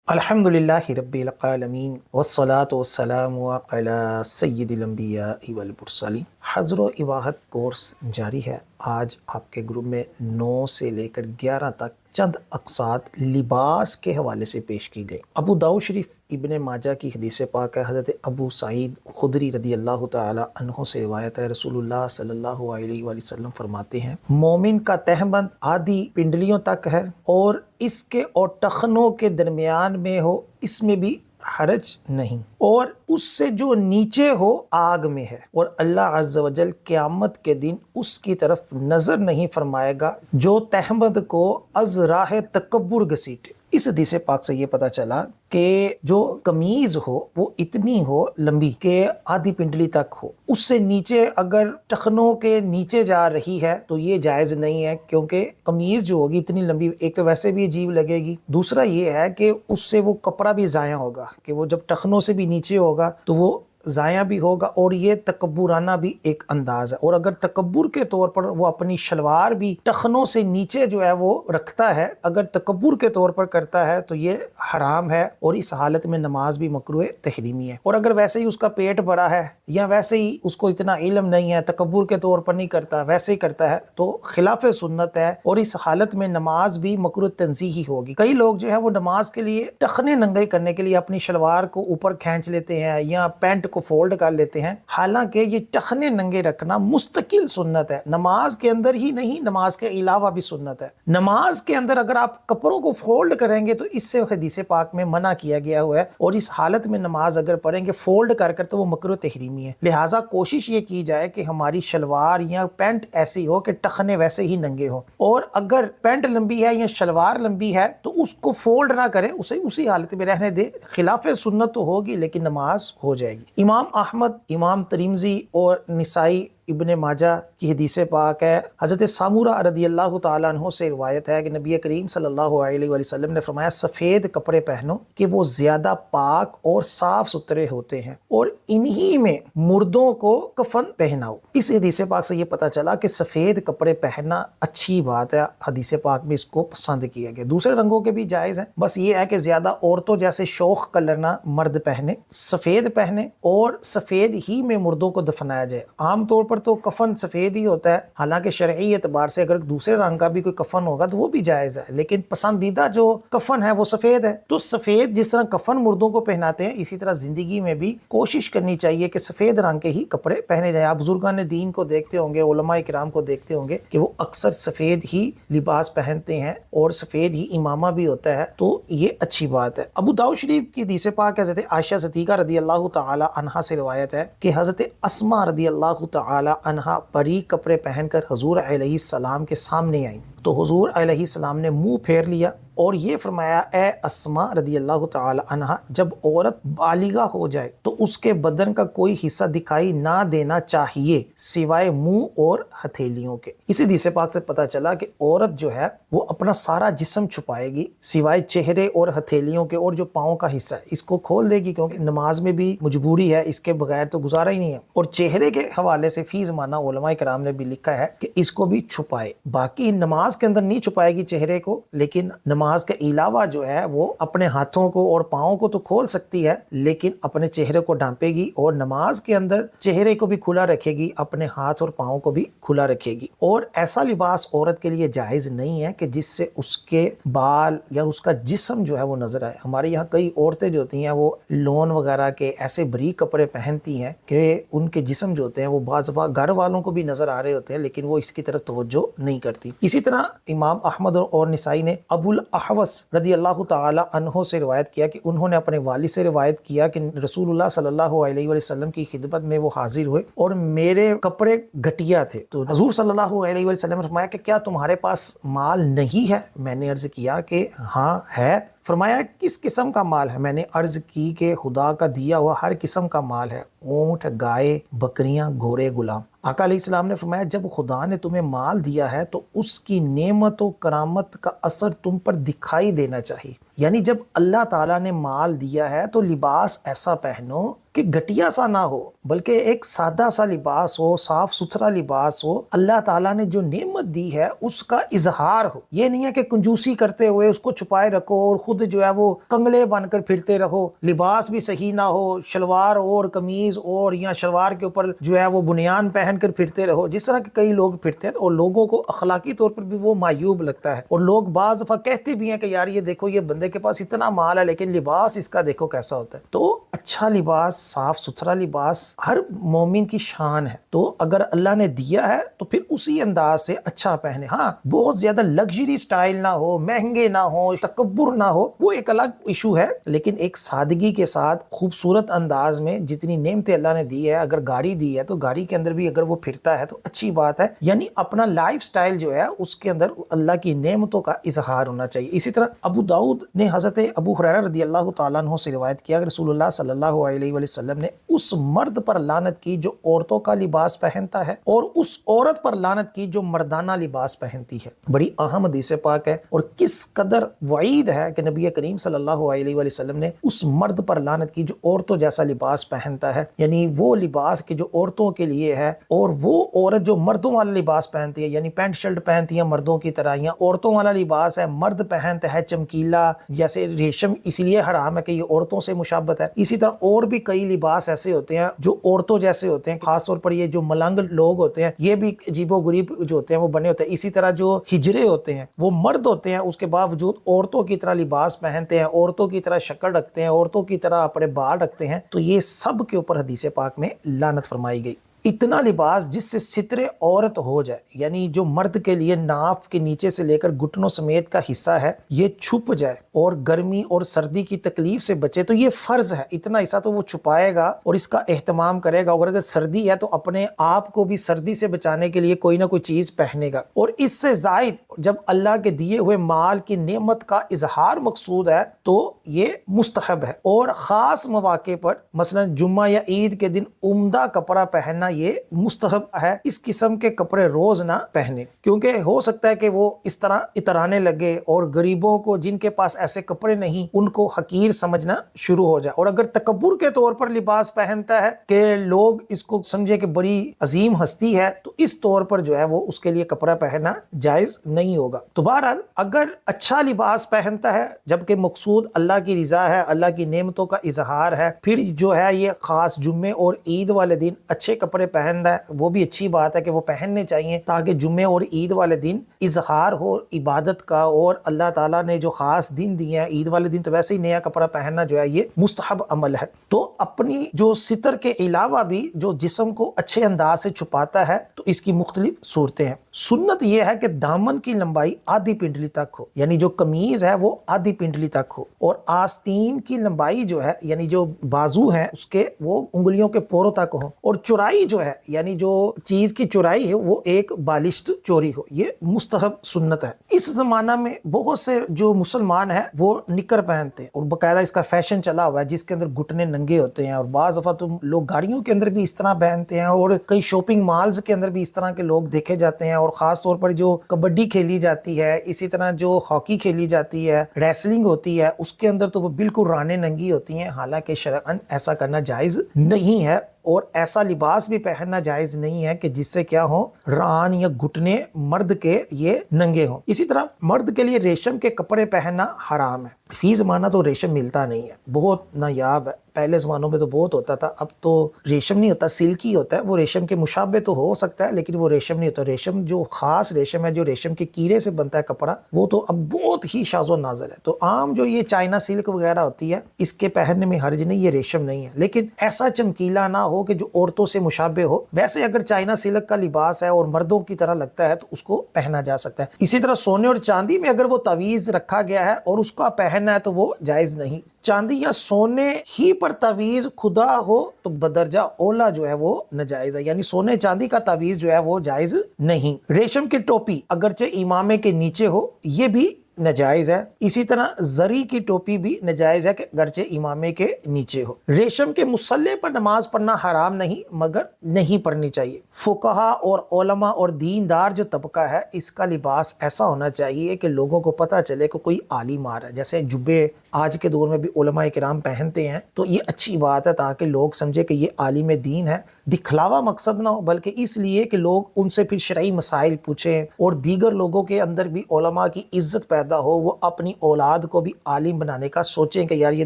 الحمدللہ رب العالمین والصلاة والسلام علی سید الانبیاء والمرسلین۔ حضر و اباحت کورس جاری ہے۔ آج آپ کے گروپ میں 9 سے لے کر 11 تک چند اقساط لباس کے حوالے سے پیش کی گئی۔ ابو داؤد شریف ابن ماجہ کی حدیث پاک ہے، حضرت ابو سعید خدری رضی اللہ تعالی عنہ سے روایت ہے، رسول اللہ صلی اللہ علیہ وآلہ وسلم فرماتے ہیں مومن کا تہبند آدھی پنڈلیوں تک ہے اور اس کے اور ٹخنوں کے درمیان میں ہو، اس میں بھی حرج نہیں، اور اس سے جو نیچے ہو آگ میں ہے، اور اللہ عز و جل قیامت کے دن اس کی طرف نظر نہیں فرمائے گا جو تہبند کو از راہ تکبر گھسیٹے۔ اس حدیث پاک سے یہ پتہ چلا کہ جو قمیض ہو وہ اتنی ہو لمبی کہ آدھی پنڈلی تک ہو، اس سے نیچے اگر ٹخنوں کے نیچے جا رہی ہے تو یہ جائز نہیں ہے، کیونکہ قمیض جو ہوگی اتنی لمبی ایک تو ویسے بھی عجیب لگے گی، دوسرا یہ ہے کہ اس سے وہ کپڑا بھی ضائع ہوگا، کہ وہ جب ٹخنوں سے بھی نیچے ہوگا تو وہ ضائع بھی ہوگا، اور یہ تکبرانہ بھی ایک انداز ہے۔ اور اگر تکبر کے طور پر وہ اپنی شلوار بھی ٹخنوں سے نیچے جو ہے وہ رکھتا ہے، اگر تکبر کے طور پر کرتا ہے تو یہ حرام ہے، اور اس حالت میں نماز بھی مکروہ تحریمی ہے۔ اور اگر ویسے ہی اس کا پیٹ بڑا ہے یا ویسے ہی اس کو اتنا علم نہیں ہے، تکبر کے طور پر نہیں کرتا، ویسے ہی کرتا ہے، تو خلاف سنت ہے، اور اس حالت میں نماز بھی مکروہ تنزیہی ہوگی۔ کئی لوگ جو ہے وہ نماز کے لیے ٹخنے ننگے کرنے کے لیے اپنی شلوار کو اوپر کھینچ لیتے ہیں یا پینٹ کو فولڈ کر لیتے ہیں، حالانکہ یہ ٹخنے ننگے رکھنا مستقل سنت ہے، نماز کے اندر ہی نہیں، نماز کے علاوہ بھی سنت ہے۔ نماز کے اندر اگر آپ کپڑوں کو فولڈ کریں گے تو اس سے حدیث پاک میں منع کیا گیا ہوا ہے، اور اس حالت میں نماز اگر پڑھیں گے فولڈ کر کر تو وہ مکروہ تحریمی ہے۔ لہٰذا کوشش یہ کی جائے کہ ہماری شلوار یا پینٹ ایسی ہو کہ ٹخنے ویسے ہی ننگے ہو، اور اگر پینٹ لمبی ہے یا شلوار لمبی ہے تو اس کو فولڈ نہ کریں، اسے اسی حالت میں رہنے دیں۔ خلاف سنت تو ہوگی لیکن نماز ہو جائے گی۔ امام احمد، امام ترمذی اور نسائی ابن ماجہ کی حدیث پاک ہے، حضرت سامورہ رضی اللہ تعالیٰ عنہ سے روایت ہے کہ نبی کریم صلی اللہ علیہ وآلہ وسلم نے فرمایا سفید کپڑے پہنو کہ وہ زیادہ پاک اور صاف ستھرے ہوتے ہیں، اور انہی میں مردوں کو کفن پہناؤ۔ اس حدیث پاک سے یہ پتہ چلا کہ سفید کپڑے پہننا اچھی بات ہے، حدیث پاک میں اس کو پسند کیا گیا۔ دوسرے رنگوں کے بھی جائز ہیں، بس یہ ہے کہ زیادہ عورتوں جیسے شوخ کلر نہ مرد پہنے، سفید پہنے، اور سفید ہی میں مردوں کو دفنایا جائے۔ عام طور پر تو کفن سفید ہی ہوتا ہے، حالانکہ شرعی اعتبار سے اگر دوسرے رنگ کا بھی کوئی کفن ہوگا تو وہ بھی جائز ہے، لیکن پسندیدہ جو کفن ہے وہ سفید ہے۔ تو سفید جس طرح کفن مردوں کو پہناتے ہیں، اسی طرح زندگی میں بھی کوشش کرنی چاہیے کہ سفید رنگ کے ہی کپڑے پہنے جائیں۔ آپ بزرگان دین کو دیکھتے ہوں گے، علماء کرام کو دیکھتے ہوں گے کہ وہ اکثر سفید ہی لباس پہنتے ہیں، اور سفید ہی امامہ بھی ہوتا ہے، تو یہ اچھی بات ہے۔ ابو داؤد شریف کی حدیث پاک حضرت عائشہ صدیقہ رضی اللہ تعالی عنہا سے روایت ہے کہ حضرت اسماء رضی اللہ تعالی عنہا باریک کپڑے پہن کر حضور علیہ السلام کے سامنے آئیں، تو حضور علیہ السلام نے منہ پھیر لیا اور یہ فرمایا اے اسماء رضی اللہ تعالی عنہا، جب عورت بالغہ ہو جائے تو اس کے بدن کا کوئی حصہ دکھائی نہ دینا چاہیے سوائے منہ اور ہتھیلیوں کے۔ اسی حدیث پاک سے پتہ چلا کہ عورت جو ہے وہ اپنا سارا جسم چھپائے گی سوائے چہرے اور ہتھیلیوں کے، اور جو پاؤں کا حصہ ہے اس کو کھول دے گی، کیونکہ نماز میں بھی مجبوری ہے، اس کے بغیر تو گزارا ہی نہیں ہے۔ اور چہرے کے حوالے سے فی زمانہ علماء کرام نے بھی لکھا ہے کہ اس کو بھی چھپائے، باقی نماز کے اندر نہیں چھپائے گی چہرے کو، لیکن نماز کے علاوہ جو ہے وہ اپنے ہاتھوں کو اور پاؤں کو تو کھول سکتی ہے، لیکن اپنے چہرے کو ڈھانپے گی، اور نماز کے اندر چہرے کو بھی کھلا رکھے گی، اپنے ہاتھ اور پاؤں کو بھی کھلا رکھے گی۔ اور ایسا لباس عورت کے لیے جائز نہیں ہے کہ جس سے اس کے بال یا اس کا جسم جو ہے وہ نظر آئے۔ ہمارے یہاں کئی عورتیں جو ہوتی ہیں وہ لون وغیرہ کے ایسے بریک کپڑے پہنتی ہیں کہ ان کے جسم جو ہوتے ہیں وہ بعض دفعہ گھر والوں کو بھی نظر آ رہے ہوتے ہیں، لیکن وہ اس کی طرف توجہ نہیں کرتی۔ اسی طرح امام احمد اور نسائی نے ابو الاحوص رضی اللہ تعالی عنہ سے روایت کیا کہ انہوں نے اپنے والد سے روایت کیا کہ رسول اللہ صلی اللہ علیہ وسلم کی خدمت میں وہ حاضر ہوئے اور میرے کپڑے گھٹیا تھے، تو حضور صلی اللہ علیہ وسلم نے فرمایا کہ کیا تمہارے پاس مال نہیں ہے؟ میں نے عرض کیا کہ ہاں ہے۔ فرمایا کس قسم کا مال ہے؟ میں نے عرض کی کہ خدا کا دیا ہوا ہر قسم کا مال ہے، اونٹ، گائے، بکریاں، گھوڑے، غلام۔ آقا علیہ السلام نے فرمایا جب خدا نے تمہیں مال دیا ہے تو اس کی نعمت و کرامت کا اثر تم پر دکھائی دینا چاہیے، یعنی جب اللہ تعالیٰ نے مال دیا ہے تو لباس ایسا پہنو کہ گھٹیا سا نہ ہو بلکہ ایک سادہ سا لباس ہو, صاف ستھرا لباس ہو, اللہ تعالیٰ نے جو نعمت دی ہے اس کا اظہار ہو. یہ نہیں ہے کہ کنجوسی کرتے ہوئے اس کو چھپائے رکھو اور خود جو ہے وہ کنگلے بن کر پھرتے رہو, لباس بھی صحیح نہ ہو, شلوار اور قمیض اور یا شلوار کے اوپر جو ہے وہ بنیان پہن کر پھرتے رہو جس طرح کہ کئی لوگ پھرتے ہیں, اور لوگوں کو اخلاقی طور پر بھی وہ معیوب لگتا ہے. اور لوگ بعض دفعہ کہتے بھی ہیں کہ یار یہ دیکھو یہ بندے کے پاس اتنا مال ہے لیکن لباس اس کا دیکھو کیسا ہوتا ہے. تو اچھا لباس, صاف ستھرا لباس ہر مومن کی شان ہے. تو اگر اللہ نے دیا ہے تو پھر اسی انداز سے اچھا پہنے. ہاں بہت زیادہ لگژری سٹائل نہ ہو, مہنگے نہ ہو, تکبر نہ ہو, وہ ایک الگ ایشو ہے, لیکن ایک سادگی کے ساتھ خوبصورت انداز میں جتنی نعمتیں اللہ نے دی ہے, اگر گاڑی دی ہے تو گاڑی کے اندر بھی اگر وہ پھرتا ہے تو اچھی بات ہے. یعنی اپنا لائف سٹائل جو ہے اس کے اندر اللہ کی نعمتوں کا اظہار ہونا چاہیے. اسی طرح ابو داؤد نے حضرت ابو ہریرہ رضی اللہ تعالیٰ عنہ سے روایت کیا کہ رسول اللہ صلی اللہ علیہ وسلم نے اس مرد پر لعنت کی جو عورتوں کا لباس پہنتا ہے اور اس عورت پر لعنت کی جو مردانہ لباس پہنتی ہے. بڑی اہم حدیث پاک ہے اور کس قدر وعید ہے کہ نبی کریم صلی اللہ علیہ وسلم نے اس مرد پر لعنت کی جو عورتوں جیسا لباس پہنتا ہے, یعنی وہ لباس کہ جو عورتوں کے لیے ہے, اور وہ عورت جو مردوں والا لباس پہنتی ہے, یعنی پینٹ شرٹ پہنتی ہے مردوں کی طرح, یا عورتوں والا لباس ہے مرد پہنتا ہے چمکیلا جیسے ریشم, اس لیے حرام ہے کہ یہ عورتوں سے مشابہت ہے. اسی طرح اور بھی کئی لباس ایسے ہوتے ہیں جو عورتوں جیسے ہوتے ہیں, خاص طور پر یہ جو ملنگ لوگ ہوتے ہیں یہ بھی عجیب و غریب جو ہوتے ہیں وہ بنے ہوتے ہیں. اسی طرح جو ہجرے ہوتے ہیں وہ مرد ہوتے ہیں, اس کے باوجود عورتوں کی طرح لباس پہنتے ہیں, عورتوں کی طرح شکل رکھتے ہیں, عورتوں کی طرح اپنے بال رکھتے ہیں. تو یہ سب کے اوپر حدیث پاک میں لعنت فرمائی گئی. اتنا لباس جس سے ستر عورت ہو جائے, یعنی جو مرد کے لیے ناف کے نیچے سے لے کر گھٹنوں سمیت کا حصہ ہے یہ چھپ جائے اور گرمی اور سردی کی تکلیف سے بچے, تو یہ فرض ہے. اتنا حصہ تو وہ چھپائے گا اور اس کا اہتمام کرے گا, اور اگر سردی ہے تو اپنے آپ کو بھی سردی سے بچانے کے لیے کوئی نہ کوئی چیز پہنے گا. اور اس سے زائد جب اللہ کے دیے ہوئے مال کی نعمت کا اظہار مقصود ہے تو یہ مستحب ہے. اور خاص مواقع پر مثلا جمعہ یا عید کے دن عمدہ کپڑا پہننا یہ مستحب ہے. اس قسم کے کپڑے روز نہ پہنے, کیونکہ ہو سکتا ہے کہ وہ اس طرح اترانے لگے اور غریبوں کو جن کے پاس ایسے کپڑے نہیں ان کو حقیر سمجھنا شروع ہو جائے. اور اگر تکبر کے طور پر لباس پہنتا ہے کہ لوگ اس کو سمجھے کہ بڑی عظیم ہستی ہے, تو اس طور پر جو ہے وہ اس کے لیے کپڑا پہننا جائز نہیں ہوگا. تو بہرحال اگر اچھا لباس پہنتا ہے جبکہ مقصود اللہ کی رضا ہے, اللہ کی نعمتوں کا اظہار ہے, پھر جو ہے یہ خاص جمعے اور عید والے دن اچھے کپڑے پہنتا ہے, وہ بھی اچھی بات ہے کہ وہ پہننے چاہیے تاکہ جمعے اور عید والے دن اظہار ہو عبادت کا. اور اللہ تعالیٰ نے جو خاص دن دیے ہیں, عید والے دن تو ویسے ہی نیا کپڑا پہننا جو ہے یہ مستحب عمل ہے. تو اپنی جو ستر کے علاوہ بھی جو جسم کو اچھے انداز سے چھپاتا ہے تو اس کی مختلف صورتیں ہیں. سنت یہ ہے کہ دامن کی لمبائی آدھی پنڈلی تک ہو, یعنی جو قمیض ہے وہ آدھی پنڈلی تک ہو, اور آستین کی لمبائی جو ہے یعنی جو بازو ہے اس کے وہ انگلیوں کے پوروں تک ہو, اور چورائی جو ہے یعنی جو چیز کی چورائی ہے وہ ایک بالشت چوری ہو. یہ مستحب سنت ہے. اس زمانہ میں بہت سے جو مسلمان ہیں وہ نکر پہنتے ہیں, اور باقاعدہ اس کا فیشن چلا ہوا ہے جس کے اندر گھٹنے ننگے ہوتے ہیں, اور بعض دفعہ تو لوگ گاڑیوں کے اندر بھی اس طرح پہنتے ہیں, اور کئی شاپنگ مالز کے اندر بھی اس طرح کے لوگ دیکھے جاتے ہیں. اور خاص طور پر جو کبڈی کھیلی جاتی ہے, اسی طرح جو ہاکی کھیلی جاتی ہے, ریسلنگ ہوتی ہے, اس کے اندر تو وہ بالکل رانیں ننگی ہوتی ہیں, حالانکہ شرعاً ایسا کرنا جائز نہیں ہے. اور ایسا لباس بھی پہننا جائز نہیں ہے کہ جس سے کیا ہو ران یا گھٹنے مرد کے یہ ننگے ہوں. اسی طرح مرد کے لیے ریشم کے کپڑے پہننا حرام ہے. فی زمانہ تو ریشم ملتا نہیں ہے, بہت نایاب ہے. پہلے زمانوں میں تو بہت ہوتا تھا, اب تو ریشم نہیں ہوتا, سلکی ہوتا ہے. وہ ریشم کے مشابہ تو ہو سکتا ہے لیکن وہ ریشم نہیں ہوتا. ریشم جو خاص ریشم ہے جو ریشم کے کیڑے سے بنتا ہے کپڑا, وہ تو اب بہت ہی شاذ و نادر ہے. تو عام جو یہ چائنا سلک وغیرہ ہوتی ہے اس کے پہننے میں حرج نہیں, یہ ریشم نہیں ہے, لیکن ایسا چمکیلا نہ ہو کہ جو عورتوں سے مشابہ ہو. ویسے اگر چائنا سلک کا لباس ہے اور مردوں کی طرح لگتا ہے تو اس کو پہنا جا سکتا ہے. اسی طرح سونے اور چاندی میں اگر وہ تعویذ رکھا گیا ہے اور اس کا پہننا ہے تو وہ جائز نہیں. چاندی یا سونے ہی پر تعویذ خدا ہو تو بدرجہ اولا جو ہے وہ ناجائز ہے, یعنی سونے چاندی کا تعویذ جو ہے وہ جائز نہیں. ریشم کی ٹوپی اگرچہ امامے کے نیچے ہو یہ بھی ناجائز ہے. اسی طرح زری کی ٹوپی بھی ناجائز ہے کہ گرچہ امامے کے نیچے ہو. ریشم کے مصلے پر نماز پڑھنا حرام نہیں مگر نہیں پڑھنی چاہیے. فقہا اور علماء اور دیندار جو طبقہ ہے اس کا لباس ایسا ہونا چاہیے کہ لوگوں کو پتہ چلے کہ کوئی عالم آ رہا ہے, جیسے جبے آج کے دور میں بھی علماء کرام پہنتے ہیں تو یہ اچھی بات ہے، تاکہ لوگ سمجھے کہ یہ عالم دین ہے، دکھلاوا مقصد نہ ہو، بلکہ اس لیے کہ لوگ ان سے پھر شرعی مسائل پوچھیں اور دیگر لوگوں کے اندر بھی علماء کی عزت پیدا ہو، وہ اپنی اولاد کو بھی عالم بنانے کا سوچیں کہ یار یہ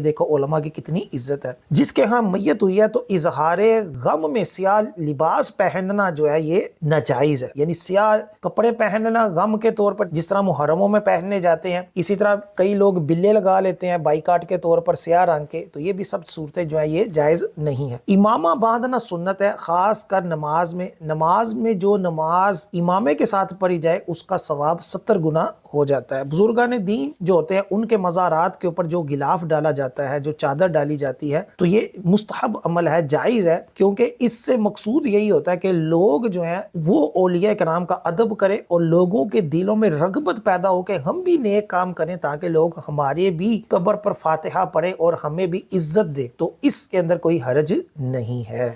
دیکھو علماء کی کتنی عزت ہے۔ جس کے ہاں میت ہوئی ہے تو اظہار غم میں سیاہ لباس پہننا جو ہے یہ ناجائز ہے، یعنی سیاہ کپڑے پہننا غم کے طور پر جس طرح محرموں میں پہننے جاتے ہیں، اسی طرح کئی لوگ بلے لگا لیتے ہیں بائیکاٹ کے طور پر سیاہ رنگ کے، تو یہ بھی سب صورتیں جو ہے یہ جائز نہیں ہے۔ امامہ باندھنا سنت ہے، خاص کر نماز میں جو نماز امامے کے ساتھ پڑھی جائے اس کا ثواب 70 گنا ہو جاتا ہے۔ بزرگان دین جو ہوتے ہیں ان کے مزارات کے اوپر جو غلاف ڈالا جاتا ہے، جو چادر ڈالی جاتی ہے، تو یہ مستحب عمل ہے، جائز ہے، کیونکہ اس سے مقصود یہی ہوتا ہے کہ لوگ جو ہیں وہ اولیاء کرام کا ادب کریں اور لوگوں کے دلوں میں رغبت پیدا ہو کہ ہم بھی نیک کام کریں، تاکہ لوگ ہمارے بھی قبر پر فاتحہ پڑھیں اور ہمیں بھی عزت دے، تو اس کے اندر کوئی حرج نہیں ہے۔